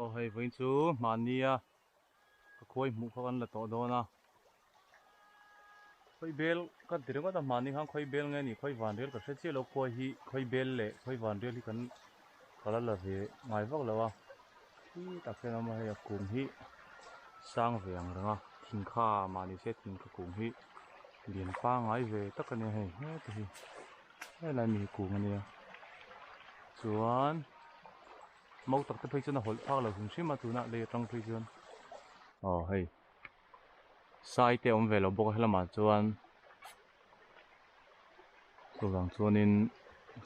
Oh hei vinh chu mania ka khoi mu khan la to do na khoi bel ka dire ko da mani hang khoi bel nge ni khoi van rel ka se che lo khoi hi khoi bel le khoi van rel hi kan kala la ve ngai vak lawa hi ta ke na ma ya kum hi sang ve ang ranga thing kha mani se thing ka kum hi lian pa ngai ve tak ne hei he ti hi he la mi kum ne chuan mau tak te phei chu na hol phak lo hum shima tu na le tang phei chuan oh hei sai te om ve lo bok helama chuan chuang chuanin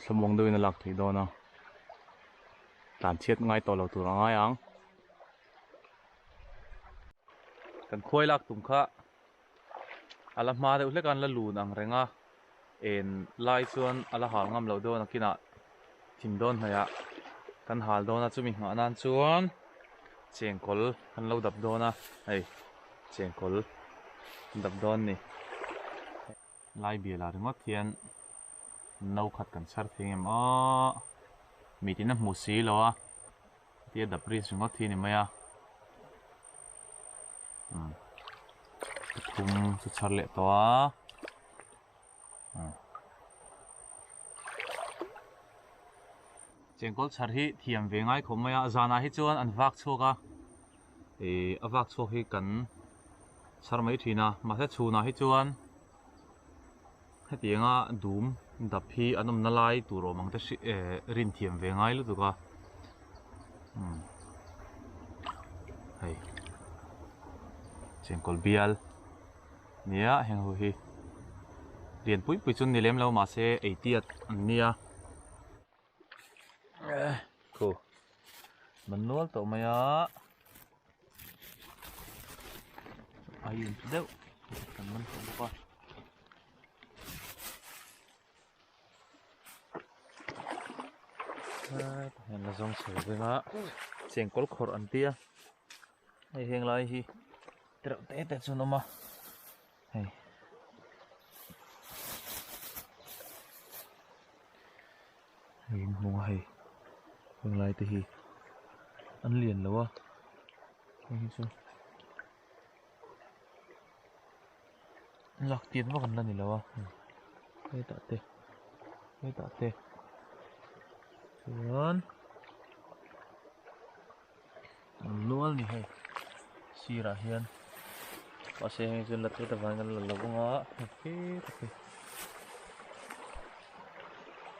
samong doina lak thei dona tan chiat ngai to lo tur angai ang kan khoi lak tum kha ala ma de ule kan la lun ang renga en lai chuan ala hal ngam lo do na kina thim don haya kan hal dona chumi nga nan chuan chengkol kan lo dap dona hei chengkol dap don ni lai biala ringot hian nâu khát cần sát thì em ó mì tí nó mù xí lo á tia đập ri xuống ngót thì này mày à cùng chút sát lệ to chèn cốt sát hi thiềm về ngay không mày à zana hi chuan ăn vác chua cả thì vác chua hi cần sát mấy thì na mà sẽ chu na hi chuan hết tiếng à đùm đập hi anh om nalai turo mang te rin thiam ve ngai lu tuka hei chengkol bial nia heng ho hi rian pui pui chun nilem lo ma se 80 an nia ko manual to maya ayun deu kan man ko hẹn là dòng sửa với má chèn có khổ ăn tia hay hẹn lại hi trậu té té cho nó mà hay hẹn mùng hay hẹn lại thì hi ăn liền lâu à hay chứ lạc tiền vào gần là gì lâu à hay tạ tê chuan luôn ni hay sira hian pase heng chun lat ta vangal lo nga he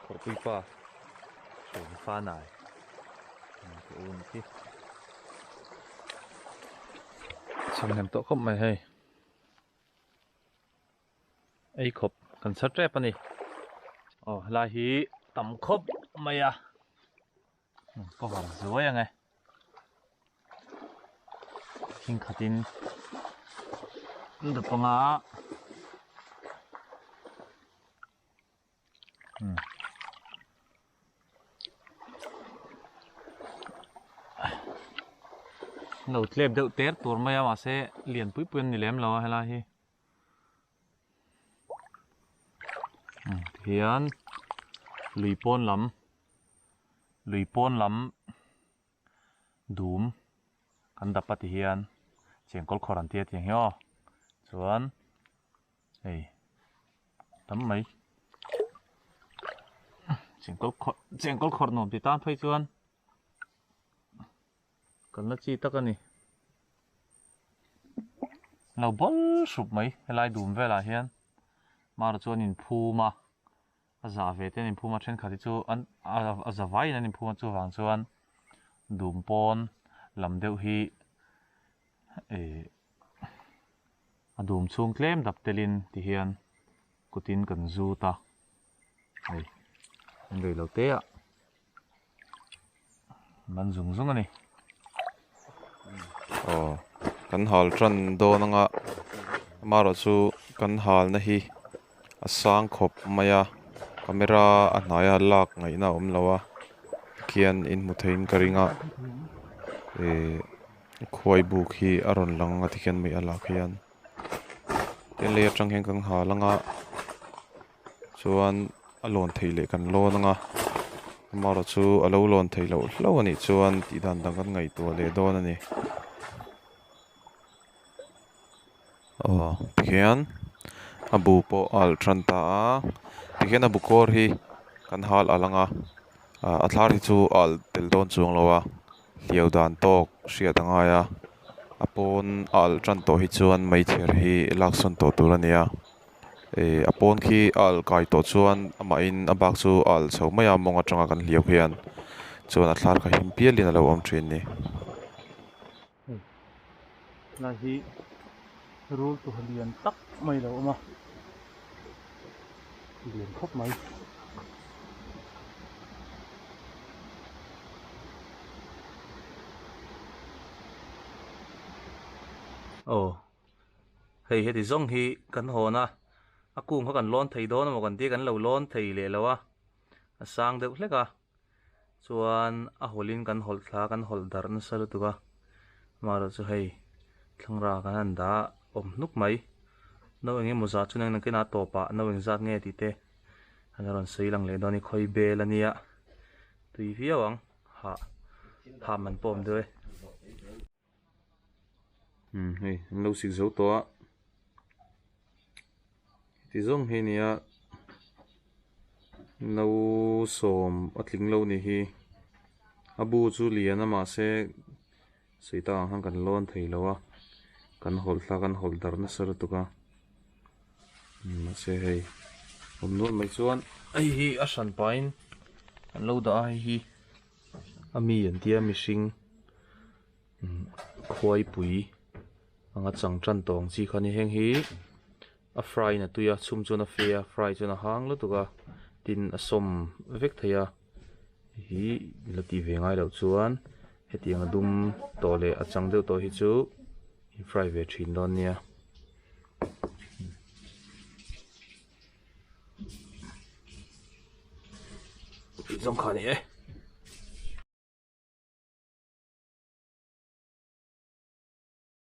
ko pi pa so fa nai ko un ki chim nem to khom mai hay ai khop kan sa trap ani la hi tầm khop mày à có vào dưới à nghe kinh khát tin được không á đầu tiên đậu tết tuần mày mà sẽ liền bụi bùn thì lém lo hay là gì hiền lùi pon lắm đùm kan dapat hian chengkol khoran tia thiang hio chuan ei tam mai chengkol khor nom ti tan phei chuan kan la chi tak ani lo bol sup mai helai dum vela hian mar chuan in phuma za ve ten in phuma then khati chu an a zawai in phuma chu wang chuan dum pon lam deuh hi a dum chung tlem dap telin ti hian kutin kan zu ta ei an dei lo te a man zung ani kan hal tran do nanga maro chu kan hal na hi a sang khop maya camera a hnaiah lak ngai na om lawa kian in muthein karinga khoi buk hi aron lang athian mai ala khian ten le atang heng kang ha langa chuan alon theile kan lo nanga maro chu alo lon thei lo ani chuan ti dan dang kan ngai tu le don ani hian abu po al tran ta a hian abu kor hi kan hal alanga a thlar hi chu al tel don chuang lowa liau dan tok hriat anga ya apon al tran to hi chuan mai ther hi lakson to turania apon khi al kai to chuan ama in abak chu al chho maya monga tanga kan hliau hian chuan a thlar kha him pialin alo om thin ni là hi rul tu liền tắc mày đâu mà liền khóc mày hei he ti zong hi kan ho na akung ha kan lon thei do na mo kan ti kan lo lon thei le lawa a sang deuh hleka chuan a holin kan hol thla kan hol dar na sal tuwa maro chu hei thlangra kan an da om nuk mai no enge mo za chu nang kena topa no eng zat nge ti te anaron sei lang le doni khoi bel ania tui viawang ha man pom de hei lo sik zo to ti zong he nia no som atling lo ni hi abu chu lian ama se seita hang kan lon thei lowa kan hol thla kan hol dar na sar tuka se hei omnul mai chuan ai hi a san pain kan lo da hi ami an tia mihring khoi pui anga changtran tong chi khani heng hi a fry na tuya chum chuna fea fry chuna hang lo tuka tin a som vek theya hi lati ve ngai lo chuan hetiang dum to le a chang deuh to hi chu fry ve thin don nia zong khani